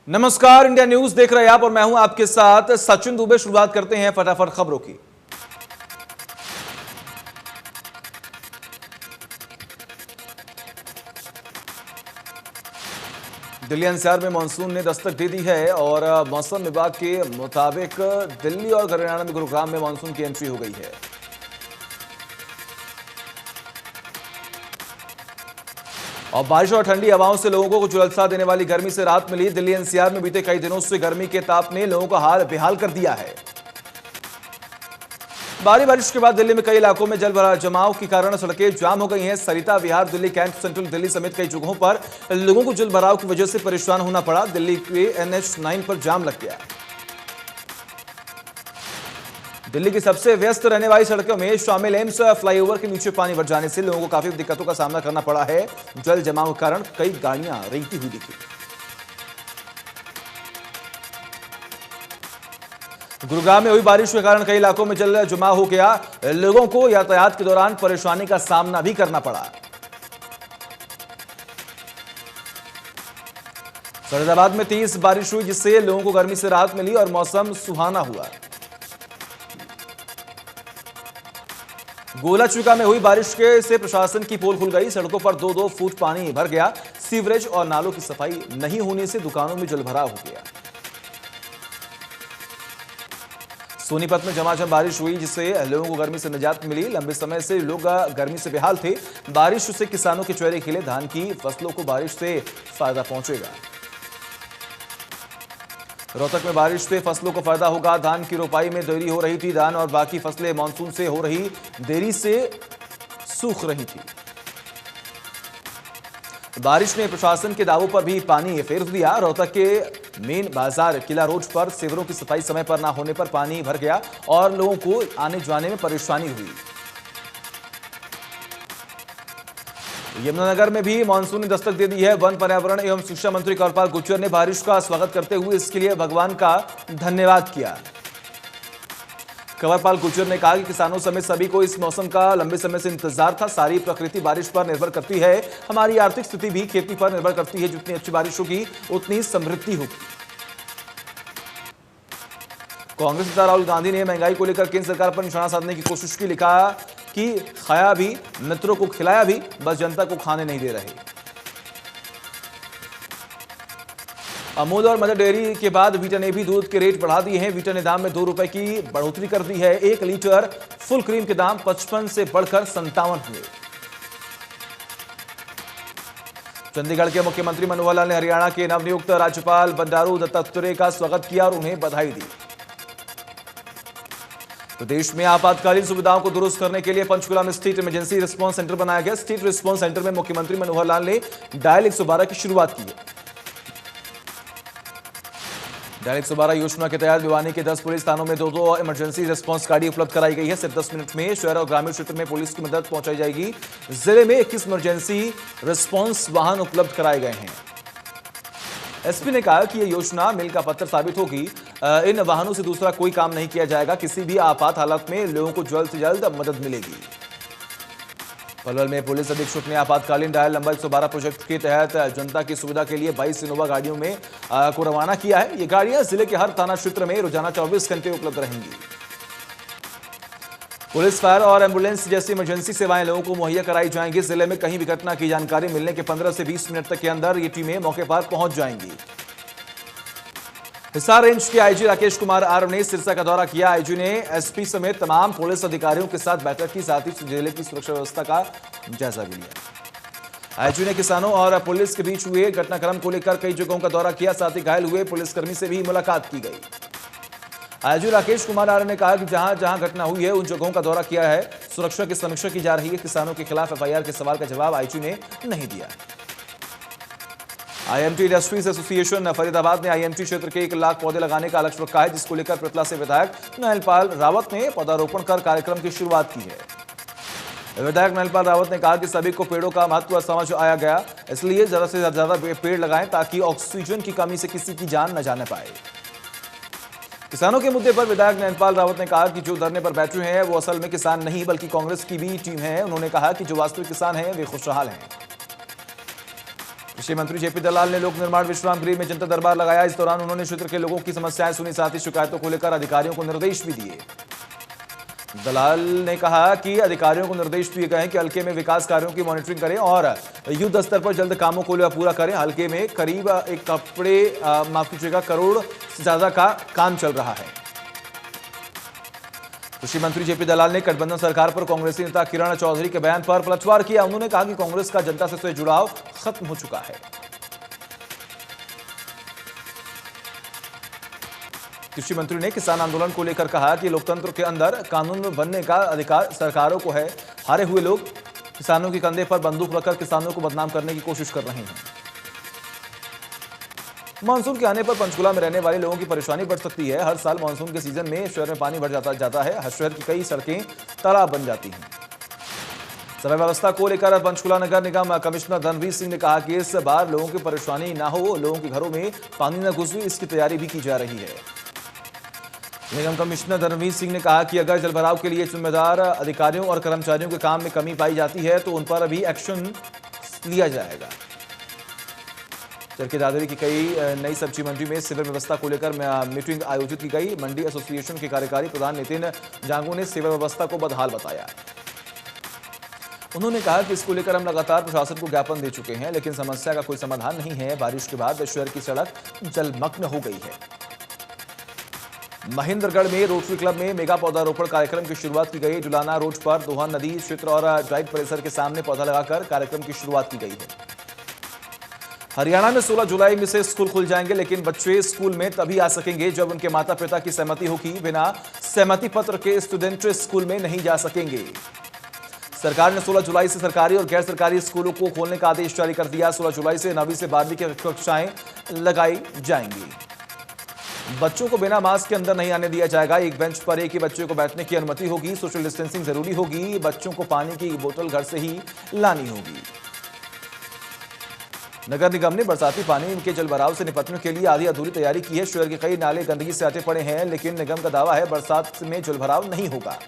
नमस्कार, India news देख रहे हैं आप और मैं हूं आपके साथ सचिन दुबे। शुरुआत करते हैं फटाफट खबरों की। दिल्ली एनसीआर में मानसून ने दस्तक दे दी है और मौसम विभाग के मुताबिक दिल्ली और हरियाणा में गुरुग्राम में मानसून की एंट्री हो गई है। और बारिश और ठंडी हवाओं से लोगों को झुलसा देने वाली गर्मी से राहत मिली। दिल्ली एनसीआर में बीते कई दिनों से गर्मी के ताप ने लोगों का हाल बेहाल कर दिया है। भारी बारिश के बाद दिल्ली में कई इलाकों में जल जमाव के कारण सड़कें जाम हो गई हैं। सरिता विहार, दिल्ली कैंट, सेंट्रल दिल्ली समेत कई जगहों पर लोगों को जल भराव की वजह से परेशान होना पड़ा। दिल्ली के NH9 पर जाम लग गया। दिल्ली की सबसे व्यस्त रहने वाली सड़कों में शामिल एम्स फ्लाईओवर के नीचे पानी भर जाने से लोगों को काफी दिक्कतों का सामना करना पड़ा है। जल जमाव के कारण कई गाड़ियां रेंगती हुई दिखी। गुरुग्राम में हुई बारिश के कारण कई इलाकों में जल जमाव हो गया। लोगों को यातायात के दौरान परेशानी का सामना भी करना पड़ा। फरीदाबाद में तेज बारिश हुई जिससे लोगों को गर्मी से राहत मिली और मौसम सुहाना हुआ। गोलाचुका में हुई बारिश से प्रशासन की पोल खुल गई। सड़कों पर 2-2 फुट पानी भर गया। सीवरेज और नालों की सफाई नहीं होने से दुकानों में जलभराव हो गया। सोनीपत में झमाझम बारिश हुई जिससे लोगों को गर्मी से निजात मिली। लंबे समय से लोग गर्मी से बेहाल थे। बारिश से किसानों के चेहरे खिले। धान की फसलों को बारिश से फायदा पहुंचेगा। रोहतक में बारिश से फसलों को फायदा होगा। धान की रोपाई में देरी हो रही थी। धान और बाकी फसलें मानसून से हो रही देरी से सूख रही थी। बारिश ने प्रशासन के दावों पर भी पानी फेर दिया। रोहतक के मेन बाजार किला रोड पर सेवरों की सफाई समय पर न होने पर पानी भर गया और लोगों को आने जाने में परेशानी हुई। यमुनानगर में भी मानसून ने दस्तक दे दी है। वन, पर्यावरण एवं शिक्षा मंत्री कंवरपाल गुर्जर ने बारिश का स्वागत करते हुए इसके लिए भगवान का धन्यवाद किया। कंवरपाल गुर्जर ने कहा कि किसानों समेत सभी को इस मौसम का लंबे समय से इंतजार था। सारी प्रकृति बारिश पर निर्भर करती है। हमारी आर्थिक स्थिति भी खेती पर निर्भर करती है। जितनी अच्छी बारिश होगी उतनी समृद्धि होगी। कांग्रेस नेता राहुल गांधी ने महंगाई को लेकर केंद्र सरकार पर निशाना साधने की कोशिश की। लिखा कि खाया भी, मित्रों को खिलाया भी, बस जनता को खाने नहीं दे रहे। अमूल और मदर डेयरी के बाद वीटा ने भी दूध के रेट बढ़ा दिए हैं। वीटा ने दाम में 2 रुपए की बढ़ोतरी कर दी है। 1 लीटर फुल क्रीम के दाम 55 से बढ़कर 57 हुए। चंडीगढ़ के मुख्यमंत्री मनोहर लाल ने हरियाणा के नवनियुक्त राज्यपाल बंडारू दत्तात्रेय का स्वागत किया और उन्हें बधाई दी। प्रदेश में आपातकालीन सुविधाओं को दुरुस्त करने के लिए पंचकुला में स्टेट इमरजेंसी रिस्पांस सेंटर बनाया गया। स्टेट रिस्पांस सेंटर में मुख्यमंत्री मनोहर लाल ने डायल 112 की शुरुआत की है। डायल 112 योजना के तहत भिवानी के 10 पुलिस थानों में 2-2 इमरजेंसी रिस्पांस गाड़ी उपलब्ध कराई गई है। सिर्फ 10 मिनट में शहर और ग्रामीण क्षेत्र में पुलिस की मदद पहुंचाई जाएगी। जिले में 21 इमरजेंसी रिस्पांस वाहन उपलब्ध कराए गए हैं। एसपी ने कहा कि यह योजना मील का पत्थर साबित होगी। इन वाहनों से दूसरा कोई काम नहीं किया जाएगा। किसी भी आपात हालत में लोगों को जल्द से जल्द मदद मिलेगी। पलवल में पुलिस अधीक्षक ने आपातकालीन डायल नंबर 112 प्रोजेक्ट के तहत जनता की सुविधा के लिए 22 इनोवा गाड़ियों में को रवाना किया है। ये गाड़ियां जिले के हर थाना क्षेत्र में रोजाना 24 घंटे उपलब्ध रहेंगी। पुलिस, फायर और एम्बुलेंस जैसी इमरजेंसी सेवाएं लोगों को मुहैया कराई जाएंगी। जिले में कहीं भी घटना की जानकारी मिलने के 15 से 20 मिनट तक के अंदर ये टीमें मौके पर पहुंच जाएंगी। हिसार रेंज के आईजी राकेश कुमार आर ने सिरसा का दौरा किया। आईजी ने एसपी समेत तमाम पुलिस अधिकारियों के साथ बैठक की। साथ ही जिले की सुरक्षा व्यवस्था का जायजा भी लिया। आईजी ने किसानों और पुलिस के बीच हुए घटनाक्रम को लेकर कई जगहों का दौरा किया। साथ ही घायल हुए पुलिसकर्मी से भी मुलाकात की गई। आईजी राकेश कुमार आर ने कहा कि जहां जहां घटना हुई है उन जगहों का दौरा किया है। सुरक्षा की समीक्षा की जा रही है। किसानों के खिलाफ FIR के सवाल का जवाब आईजी ने नहीं दिया। IMT इंडस्ट्रीज एसोसिएशन फरीदाबाद ने IMT क्षेत्र के 1 लाख पौधे लगाने का लक्ष्य रखा है, जिसको लेकर पृथला से विधायक नयनपाल रावत ने पौधारोपण कर कार्यक्रम की शुरुआत की है। विधायक नयनपाल रावत ने कहा कि सभी को पेड़ों का महत्व समझ आया गया, इसलिए ज्यादा से ज्यादा पेड़ लगाएं ताकि ऑक्सीजन की कमी से किसी की जान न जाने पाए। किसानों के मुद्दे पर विधायक नयनपाल रावत ने कहा कि जो धरने पर बैठे हैं वो असल में किसान नहीं बल्कि कांग्रेस की भी टीम है। उन्होंने कहा कि जो वास्तविक किसान हैं वे खुशहाल हैं। कृषि मंत्री जेपी दलाल ने लोक निर्माण विश्राम गृह में जनता दरबार लगाया। इस दौरान उन्होंने क्षेत्र के लोगों की समस्याएं सुनी, साथ ही शिकायतों को लेकर अधिकारियों को निर्देश भी दिए। दलाल ने कहा कि अधिकारियों को निर्देश दिए गए हैं कि हल्के में विकास कार्यों की मॉनिटरिंग करें और युद्ध स्तर पर जल्द कामों को पूरा करें। हल्के में करीब करोड़ से ज्यादा का काम चल रहा है। कृषि मंत्री जेपी दलाल ने गठबंधन सरकार पर कांग्रेसी नेता किरण चौधरी के बयान पर पलटवार किया। उन्होंने कहा कि कांग्रेस का जनता से जुड़ाव खत्म हो चुका है। कृषि मंत्री ने किसान आंदोलन को लेकर कहा कि लोकतंत्र के अंदर कानून बनने का अधिकार सरकारों को है। हारे हुए लोग किसानों के कंधे पर बंदूक रखकर किसानों को बदनाम करने की कोशिश कर रहे हैं। मानसून के आने पर पंचकुला में रहने वाले लोगों की परेशानी बढ़ सकती है। हर साल मानसून के सीजन में शहर में पानी भर जाता है। हर शहर की कई सड़कें तालाब बन जाती हैं। समय व्यवस्था को लेकर पंचकुला नगर निगम कमिश्नर धनवीर सिंह ने कहा कि इस बार लोगों की परेशानी ना हो, लोगों के घरों में पानी न घुसे, इसकी तैयारी भी की जा रही है। निगम कमिश्नर धनवीर सिंह ने कहा कि अगर जलभराव के लिए जिम्मेदार अधिकारियों और कर्मचारियों के काम में कमी पाई जाती है तो उन पर अभी एक्शन लिया जाएगा। चरखी दादरी की कई नई सब्जी मंडी में सिविल व्यवस्था को लेकर मीटिंग आयोजित की गई। मंडी एसोसिएशन के कार्यकारी प्रधान नितिन जांगू ने सिविल व्यवस्था को बदहाल बताया। उन्होंने कहा कि इसको लेकर हम लगातार प्रशासन को ज्ञापन दे चुके हैं, लेकिन समस्या का कोई समाधान नहीं है। बारिश के बाद शहर की सड़क जलमग्न हो गई है। महेंद्रगढ़ में रोटरी क्लब में मेगा पौधारोपण कार्यक्रम की शुरुआत की गई। डुलाना रोड पर दोहन नदी क्षेत्र और ड्राइव परिसर के सामने पौधा लगाकर कार्यक्रम की शुरुआत की गई है। हरियाणा में 16 जुलाई से स्कूल खुल जाएंगे, लेकिन बच्चे स्कूल में तभी आ सकेंगे जब उनके माता पिता की सहमति होगी। बिना सहमति पत्र के स्टूडेंट स्कूल में नहीं जा सकेंगे। सरकार ने 16 जुलाई से सरकारी और गैर सरकारी स्कूलों को खोलने का आदेश जारी कर दिया। 16 जुलाई से 9वीं से 12वीं की कक्षाएं लगाई जाएंगी। बच्चों को बिना मास्क के अंदर नहीं आने दिया जाएगा। एक बेंच पर एक ही बच्चे को बैठने की अनुमति होगी। सोशल डिस्टेंसिंग जरूरी होगी। बच्चों को पानी की बोतल घर से ही लानी होगी। नगर निगम ने बरसाती पानी के जलभराव से निपटने के लिए आधी अधूरी तैयारी की है। शहर के कई नाले गंदगी से अटे पड़े हैं, लेकिन निगम का दावा है बरसात में जलभराव नहीं होगा।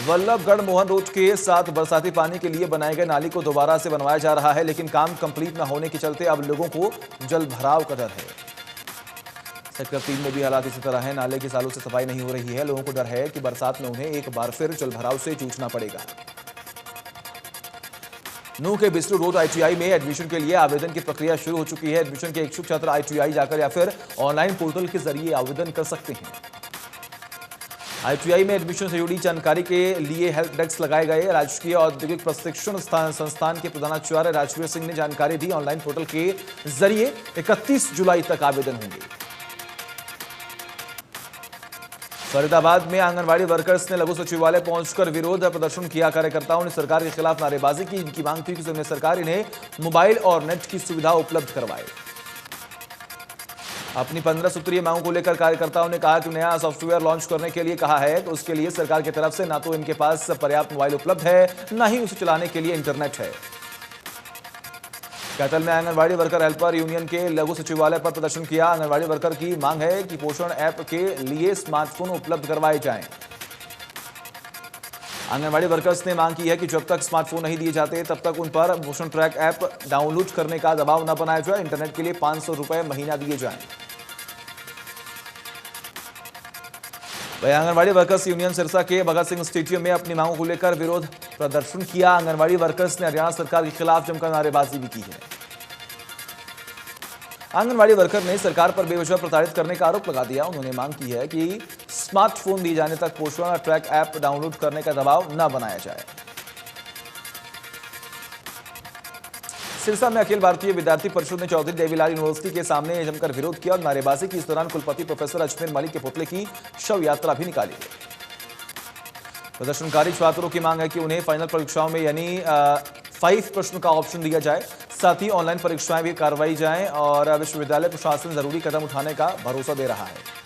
वल्लभगढ़ मोहन रोड के साथ बरसाती पानी के लिए बनाए गए नाली को दोबारा से बनवाया जा रहा है, लेकिन काम कंप्लीट न होने के चलते अब लोगों को जलभराव का डर है। सेक्टर 3 में भी हालात इसी तरह है। नाले के सालों से सफाई नहीं हो रही है। लोगों को डर है कि बरसात में उन्हें एक बार फिर जलभराव से जूझना पड़ेगा। नूह के बिस्लू रोड आईटीआई में एडमिशन के लिए आवेदन की प्रक्रिया शुरू हो चुकी है। एडमिशन के इच्छुक छात्र आईटीआई जाकर या फिर ऑनलाइन पोर्टल के जरिए आवेदन कर सकते हैं। आईटीआई में एडमिशन से जुड़ी जानकारी के लिए हेल्प डेस्क लगाए गए। राजकीय औद्योगिक प्रशिक्षण संस्थान के प्रधानाचार्य राजवीर सिंह ने जानकारी दी। ऑनलाइन पोर्टल के जरिए 31 जुलाई तक आवेदन होंगे। फरीदाबाद में आंगनवाड़ी वर्कर्स ने लघु सचिवालय पहुंचकर विरोध प्रदर्शन किया। कार्यकर्ताओं ने सरकार के खिलाफ नारेबाजी की। इनकी मांग थी कि सरकार इन्हें मोबाइल और नेट की सुविधा उपलब्ध करवाए। अपनी 15 सूत्रीय मांगों को लेकर कार्यकर्ताओं ने कहा कि नया सॉफ्टवेयर लॉन्च करने के लिए कहा है, तो उसके लिए सरकार की तरफ से ना तो इनके पास पर्याप्त मोबाइल उपलब्ध है, ना ही उसे चलाने के लिए इंटरनेट है। कैथल में आंगनवाड़ी वर्कर हेल्पर यूनियन के लघु सचिवालय पर प्रदर्शन किया। आंगनवाड़ी वर्कर की मांग है कि पोषण ऐप के लिए स्मार्टफोन उपलब्ध करवाए जाएं। आंगनवाड़ी वर्कर्स ने मांग की है कि जब तक स्मार्टफोन नहीं दिए जाते तब तक उन पर पोषण ट्रैक ऐप डाउनलोड करने का दबाव न बनाया जाए। इंटरनेट के लिए 500 रुपए महीना दिए जाएं। वहीं आंगनवाड़ी वर्कर्स यूनियन सिरसा के भगत सिंह स्टेडियम में अपनी मांगों को लेकर विरोध प्रदर्शन किया। आंगनवाड़ी वर्कर्स ने हरियाणा सरकार के खिलाफ जमकर नारेबाजी भी की है। आंगनवाड़ी वर्कर ने सरकार पर बेवजह प्रताड़ित करने का आरोप लगा दिया। उन्होंने मांग की है कि स्मार्टफोन दिए जाने तक पोषण ट्रैक ऐप डाउनलोड करने का दबाव न बनाया जाए। सिरसा में अखिल भारतीय विद्यार्थी परिषद ने चौधरी देवीलाल यूनिवर्सिटी के सामने जमकर विरोध किया और नारेबाजी की। इस दौरान कुलपति प्रोफेसर अजमेर मलिक के पुतले की शव यात्रा भी निकाली गई। प्रदर्शनकारी छात्रों की मांग है कि उन्हें फाइनल परीक्षाओं में यानी 5 प्रश्न का ऑप्शन दिया जाए, साथ ही ऑनलाइन परीक्षाएं भी करवाई जाएं और विश्वविद्यालय प्रशासन जरूरी कदम उठाने का भरोसा दे रहा है।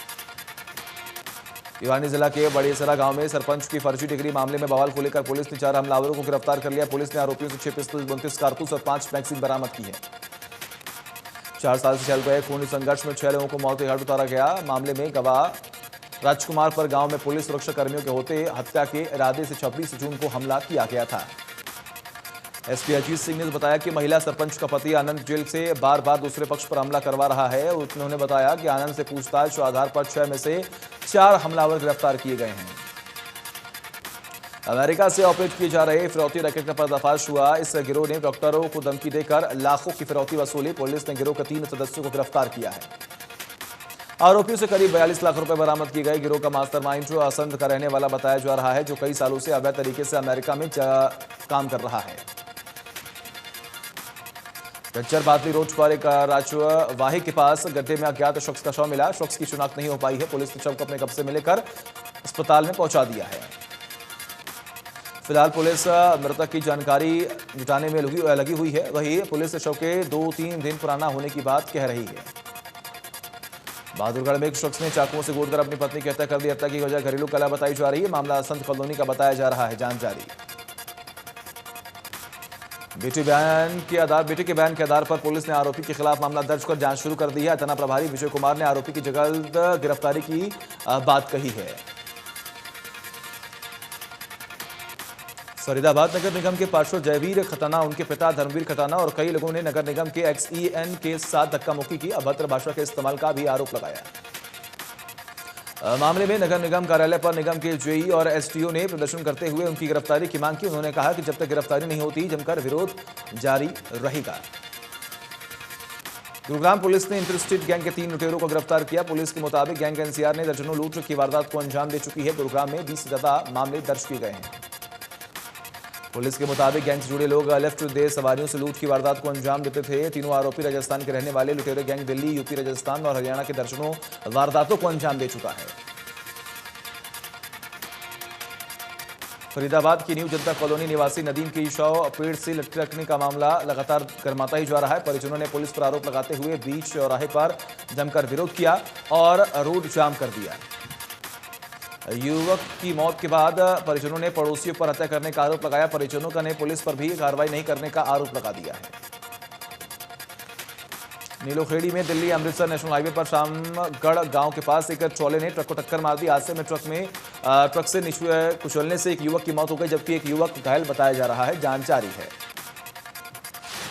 भिवानी जिला के बड़ेसरा गांव में सरपंच की फर्जी डिग्री मामले में बवाल को लेकर पुलिस ने 4 हमलावरों को गिरफ्तार कर लिया। पुलिस ने आरोपियों से 6 पिस्तौल, 32 कारतूस और 5 मैगजीन बरामद की है। 4 साल से चल रहे खूनी संघर्ष में 6 लोगों को मौत के घाट उतारा गया। मामले में गवाह राजकुमार पर गांव में पुलिस सुरक्षा कर्मियों के होते हत्या के इरादे से 26 जून को हमला किया गया था। एसपी अजीत सिंह ने बताया कि महिला सरपंच का पति आनंद जेल से बार बार दूसरे पक्ष पर हमला करवा रहा है। उन्होंने बताया कि आनंद से पूछताछ के आधार पर 6 में से 4 हमलावर गिरफ्तार किए गए हैं। अमेरिका से ऑपरेट किए जा रहे फिरौती रैकेट का पर्दाफाश हुआ। इस गिरोह ने डॉक्टरों को धमकी देकर लाखों की फिरौती वसूली। पुलिस ने गिरोह के 3 सदस्यों को गिरफ्तार किया है। आरोपियों से करीब 42 लाख रुपए बरामद किए गए। गिरोह का मास्टरमाइंड जो असंध का रहने वाला बताया जा रहा है, जो कई सालों से अवैध तरीके से अमेरिका में काम कर रहा है। गज्जर बादली रोड पर एक राजवाही के पास गड्ढे में अज्ञात शख्स का शव मिला। शख्स की शिनाख्त नहीं हो पाई है। पुलिस ने शव को अपने कब्जे में लेकर अस्पताल में पहुंचा दिया है। फिलहाल पुलिस मृतक की जानकारी जुटाने में लगी हुई है। वहीं पुलिस शव के 2-3 दिन पुराना होने की बात कह रही है। बहादुरगढ़ में एक शख्स ने चाकुओं से गोदकर अपनी पत्नी की हत्या कर दी। हत्या की वजह घरेलू कलह बताई जा रही है। मामला संत कॉलोनी का बताया जा रहा है। जांच जारी। बेटे के बयान के आधार पर पुलिस ने आरोपी के खिलाफ मामला दर्ज कर जांच शुरू कर दी है। थाना प्रभारी विजय कुमार ने आरोपी की जल्द गिरफ्तारी की बात कही है। फरीदाबाद नगर निगम के पार्षद जयवीर खताना, उनके पिता धर्मवीर खताना और कई लोगों ने नगर निगम के एक्सईएन के साथ धक्का मुक्की की, अभद्र भाषा के इस्तेमाल का भी आरोप लगाया। मामले में नगर निगम कार्यालय पर निगम के जेई और एसटीओ ने प्रदर्शन करते हुए उनकी गिरफ्तारी की मांग की। उन्होंने कहा कि जब तक गिरफ्तारी नहीं होती जमकर विरोध जारी रहेगा। गुरुग्राम पुलिस ने इंटरस्टेट गैंग के 3 लुटेरों को गिरफ्तार किया। पुलिस के मुताबिक गैंग एनसीआर ने दर्जनों लूट की वारदात को अंजाम दे चुकी है। गुरुग्राम में 20 से ज्यादा मामले दर्ज किए गए हैं। पुलिस के मुताबिक गैंग से जुड़े लोग लेफ्ट दे सवारियों से लूट की वारदात को अंजाम देते थे। तीनों आरोपी राजस्थान के रहने वाले। लुटेरे गैंग दिल्ली, यूपी, राजस्थान और हरियाणा के दर्जनों वारदातों को अंजाम दे चुका है। फरीदाबाद की न्यू जनता कॉलोनी निवासी नदीम की शव पेड़ से लटकने का मामला लगातार गर्माता ही जा रहा है। परिजनों ने पुलिस पर आरोप लगाते हुए बीच चौराहे पर जमकर विरोध किया और रोड जाम कर दिया। युवक की मौत के बाद परिजनों ने पड़ोसियों पर हत्या करने का आरोप लगाया। परिजनों ने पुलिस पर भी कार्रवाई नहीं करने का आरोप लगा दिया है। नीलोखेड़ी में दिल्ली अमृतसर नेशनल हाईवे पर शामगढ़ गांव के पास एक ट्रॉले ने ट्रक को टक्कर मार दी। हादसे में ट्रक से कुचलने से एक युवक की मौत हो गई, जबकि एक युवक घायल बताया जा रहा है। जांच जारी है।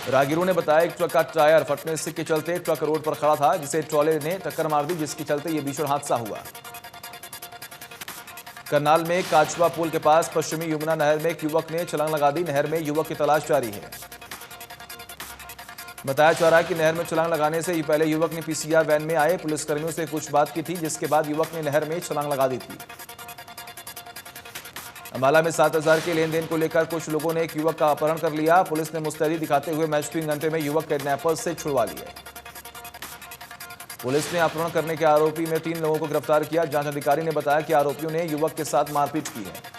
राहगीरों ने बताया कि ट्रक का टायर फटने के चलते ट्रक रोड पर खड़ा था, जिसे ट्रॉले ने टक्कर मार दी, जिसके चलते यह भीषण हादसा हुआ। करनाल में काचवा पुल के पास पश्चिमी यमुना नहर में एक युवक ने छलांग लगा दी। नहर में युवक की तलाश जारी है। बताया जा रहा है कि नहर में छलांग लगाने से पहले युवक ने पीसीआर वैन में आए पुलिसकर्मियों से कुछ बात की थी, जिसके बाद युवक ने नहर में छलांग लगा दी थी। अंबाला में 7,000 के लेन देन को लेकर कुछ लोगों ने एक युवक का अपहरण कर लिया। पुलिस ने मुस्तैदी दिखाते हुए महज 3 घंटे में युवक किडनैपर्स से छुड़वा लिया। पुलिस ने अपहरण करने के आरोपी में 3 लोगों को गिरफ्तार किया। जांच अधिकारी ने बताया कि आरोपियों ने युवक के साथ मारपीट की है।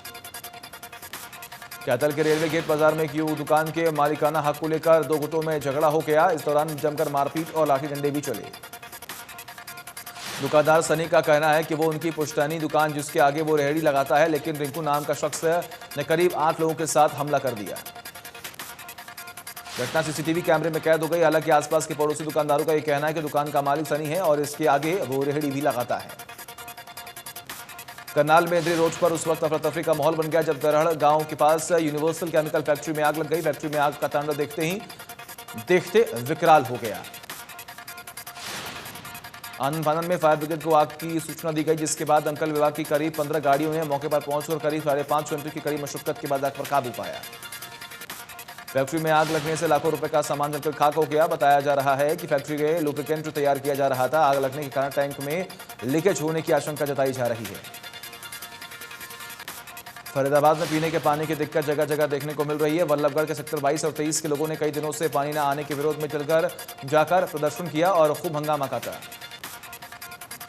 कैथल के रेलवे गेट बाजार में एक दुकान के मालिकाना हक को लेकर 2 गुटों में झगड़ा हो गया। इस दौरान जमकर मारपीट और लाठी डंडे भी चले। दुकानदार सनी का कहना है कि वो उनकी पुश्तैनी दुकान जिसके आगे वो रेहड़ी लगाता है, लेकिन रिंकू नाम का शख्स ने करीब 8 लोगों के साथ हमला कर दिया। घटना सीसीटीवी कैमरे में कैद हो गई। हालांकि आसपास के पड़ोसी दुकानदारों का यह कहना है कि दुकान का मालिक सनी है और इसके आगे वो रेहड़ी भी लगाता है। करनाल में इंद्री रोड पर उस वक्त अफरा-तफरी का माहौल बन गया जब दरहड़ गांव के पास यूनिवर्सल केमिकल फैक्ट्री में आग लग गई। फैक्ट्री में आग का तांडव देखते विकराल हो गया। आनंद फानन में फायर ब्रिगेड को आग की सूचना दी गई, जिसके बाद दमकल विभाग की करीब 15 गाड़ियों ने मौके पर पहुंचकर करीब 5.5 घंटे की कड़ी मशक्कत के बाद आग पर काबू पाया। फैक्ट्री में आग लगने से लाखों रुपए का सामान जलकर खाक हो गया। बताया जा रहा है कि फैक्ट्री के लुब्रिकेंट तैयार किया जा रहा था। आग लगने के कारण टैंक में लीकेज होने की आशंका जताई जा रही है। फरीदाबाद में पीने के पानी की दिक्कत जगह जगह देखने को मिल रही है। वल्लभगढ़ के सेक्टर 22 और 23 के लोगों ने कई दिनों से पानी न आने के विरोध में जाकर प्रदर्शन किया और खूब हंगामा काटा।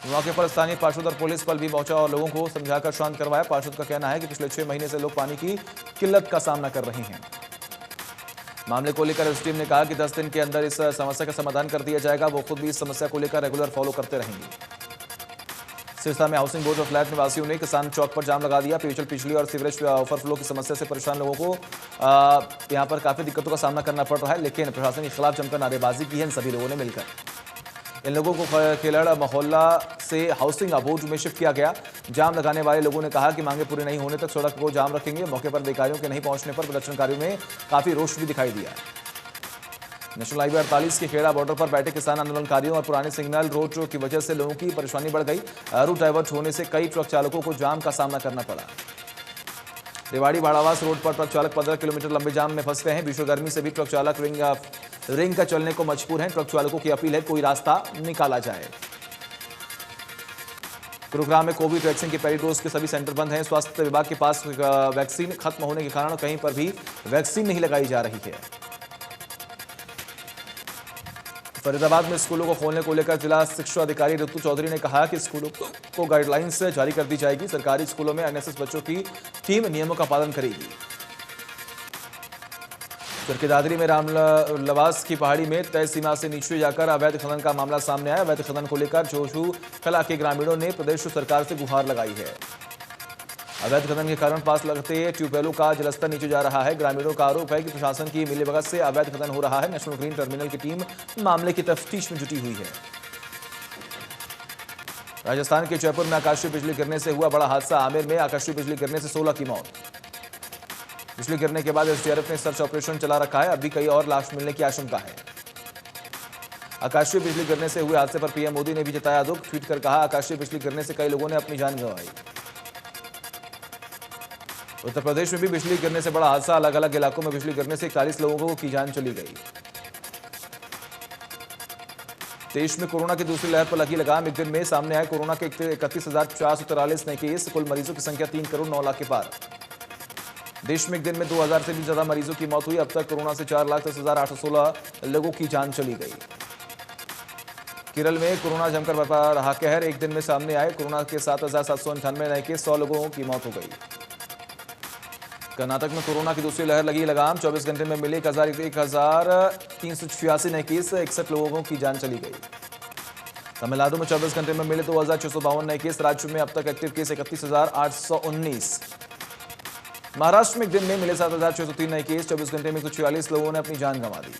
मौके पर स्थानीय पार्षद और पुलिस बल भी पहुंचा और लोगों को समझाकर शांत करवाया। पार्षद का कहना है कि पिछले 6 महीने से लोग पानी की किल्लत का सामना कर रहे हैं। मामले को लेकर एसडीएम ने कहा कि 10 दिन के अंदर इस समस्या का समाधान कर दिया जाएगा। वो खुद भी इस समस्या को लेकर रेगुलर फॉलो करते रहेंगे। सिरसा में हाउसिंग बोर्ड और फ्लैट निवासियों ने किसान चौक पर जाम लगा दिया। पेयजल बिजली और सीवरेज ओवरफ्लो की समस्या से परेशान लोगों को यहां पर काफी दिक्कतों का सामना करना पड़ रहा है, लेकिन प्रशासन के खिलाफ जमकर नारेबाजी की है इन सभी लोगों ने मिलकर। इन लोगों को खेलड़ मोहल्ला से हाउसिंग अबोर्ड में शिफ्ट किया गया। जाम लगाने वाले लोगों ने कहा कि मांगे पूरी नहीं होने तक सड़क को जाम रखेंगे। मौके पर अधिकारियों के नहीं पहुंचने पर प्रदर्शनकारियों में काफी रोष भी दिखाई दिया। नेशनल हाईवे 48 के खेड़ा बॉर्डर पर बैठे किसान आंदोलनकारियों और पुराने सिग्नल रोड की वजह से लोगों की परेशानी बढ़ गई। रूट डाइवर्ट होने से कई ट्रक चालकों को जाम का सामना करना पड़ा। रेवाड़ी बाड़ावास रोड पर ट्रक चालक 15 किलोमीटर लंबे जाम में फंस गए हैं। भीषण गर्मी से भी ट्रक चालक रिंग का चलने को मजबूर हैं। ट्रक चालकों की अपील है कोई रास्ता निकाला जाए। गुरुग्राम में कोविड वैक्सीन की पहली डोज के सभी सेंटर बंद हैं। स्वास्थ्य विभाग के पास वैक्सीन खत्म होने के कारण कहीं पर भी वैक्सीन नहीं लगाई जा रही है। फरीदाबाद में स्कूलों को खोलने को लेकर जिला शिक्षा अधिकारी ऋतु चौधरी ने कहा कि स्कूलों को गाइडलाइंस जारी कर दी जाएगी। सरकारी स्कूलों में एनएसएस बच्चों की टीम नियमों का पालन करेगी। के दादरी में रामलवास की पहाड़ी में तय सीमा से नीचे जाकर अवैध खनन का मामला सामने आया। अवैध खनन को लेकर जोशू कला के ग्रामीणों ने प्रदेश सरकार से गुहार लगाई है। अवैध खनन के कारण पास लगते ट्यूबवेलों का जलस्तर नीचे जा रहा है। ग्रामीणों का आरोप है कि प्रशासन की मिलीभगत से अवैध खनन हो रहा है। नेशनल ग्रीन टर्मिनल की टीम मामले की तफ्तीश में जुटी हुई है। राजस्थान के जयपुर में आकाशीय बिजली गिरने से हुआ बड़ा हादसा। आमेर में आकाशीय बिजली गिरने से 16 की मौत। बिजली गिरने के बाद एसडीआरएफ ने सर्च ऑपरेशन चला रखा है। अभी कई और लाश मिलने की आशंका है। आकाशीय बिजली गिरने से हुए हादसे पर पीएम मोदी ने भी जताया दुख। ट्वीट कर कहा आकाशीय बिजली गिरने से कई लोगों ने अपनी जान गंवाई। उत्तर प्रदेश में भी बिजली गिरने से बड़ा हादसा। अलग अलग इलाकों में बिजली गिरने से 41 लोगों की जान चली गई। देश में कोरोना की दूसरी लहर पर लगी लगाम। एक दिन में सामने आए कोरोना के 31,443 नए केस। कुल मरीजों की संख्या 3 करोड़ 9 लाख के पार। देश में एक दिन में 2000 से भी ज्यादा मरीजों की मौत हुई। अब तक कोरोना से 4,10,816 लोगों की जान चली गई। केरल में कोरोना जमकर बरपा रहा कहर। एक दिन में सामने आए कोरोना के 7,798 नए केस। 100 लोगों की मौत हो गई। कर्नाटक में कोरोना की दूसरी लहर लगी लगाम। 24 घंटे में मिले 1,386 नए केस। 61 लोगों की जान चली गई। तमिलनाडु में 24 घंटे में मिले 2,652 नए केस। राज्य में अब तक एक्टिव केस 31,819। महाराष्ट्र में एक दिन में मिले 7,603 नए केस। 24 घंटे में 146 लोगों ने अपनी जान गंवा दी।